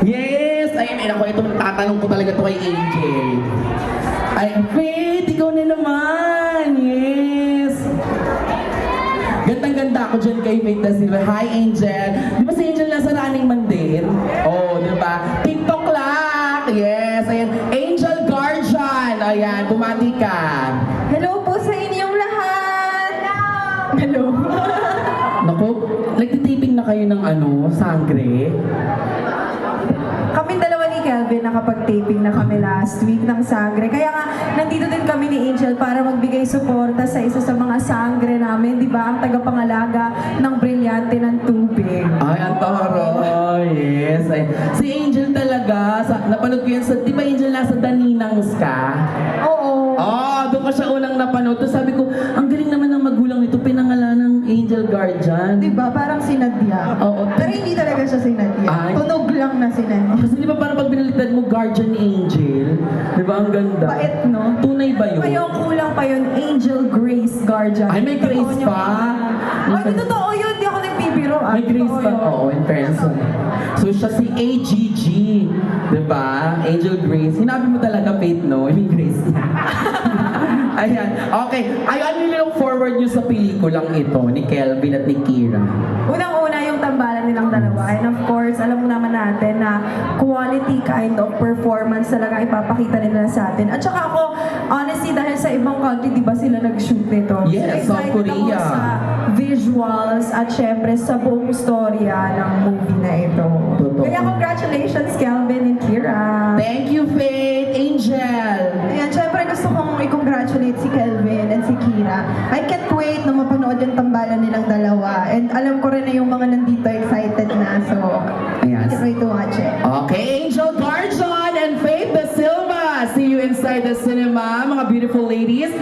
Yes! Ayun, ako, ito tatanong ko talaga to kay Angel. Ay, Faith, ikaw na naman! Yes! Gandang-ganda ako dyan kay Faith na sila. Hi, Angel! Di ba si Angel nasa Running Man din? Oh, di ba? TikTok clock! Yes! Ayan, Angel Guardian! Ayan, bumati ka! Hello po sa inyong lahat! Hello! Naku, nagtitiping na kayo ng sangre? Kaming dalawa ni Kelvin nakapag-taping na kami last week ng sangre. Kaya nga, nandito din kami ni Angel para magbigay suporta sa isa sa mga sangre namin, di ba? Ang tagapangalaga ng brilyante ng tubig. Ay, ang toro. Yes. Ay, si Angel talaga, napanood ko yan sa, di ba Angel nasa Daninangs ka? Oo. Doon ko siya unang napanood. Tapos sabi ko, ang galing naman ng magulang nito, pinangalan ng Angel Guardian. Di ba? Parang sinadya. Oo. Pero hindi talaga siya sinadya. Ay. Tunog lang na sinadya. Kasi di ba parang pag binaliktad mo, Guardian ni Angel? Di ba ang ganda? Bait, no? Tunay ba yun? Pa yung kulang pa yun, Angel Grace Guardian. Ay, may Grace Totoo niya pa? Ay, totoo yun. Di ako nagbibiro. May Grace pa? Oo, in fairness. So siya si AGG. Di ba? Angel Grace. Sinabi mo talaga, Faith, no? Yung Grace niya. Ayan. Okay. Ay, ano yung look forward nyo sa pelikulang ito ni Kelvin at ni Kira? Unang-una yung tambalan nilang dalawa. And of course, alam mo naman natin na quality kind of performance talaga ipapakita nila sa atin. At saka ako, honestly, dahil sa ibang country, di ba sila nag-shoot nito? Yes, So South excited Korea. ako sa visuals at syempre sa buong storya ng movie na ito. Totoo. Kaya congratulations, Kelvin and Kira. Thank you, Faith. Angel. Ayan, syempre gusto kong i-congratulate si Kelvin and si Kira. I can't wait na mapanood yung tambalan nilang dalawa. And alam ko rin na yung mga nandito excited na. So, Ayan. can't wait to watch it. Okay, Angel Guardian and Faith De Silva. See you inside the cinema, mga beautiful ladies.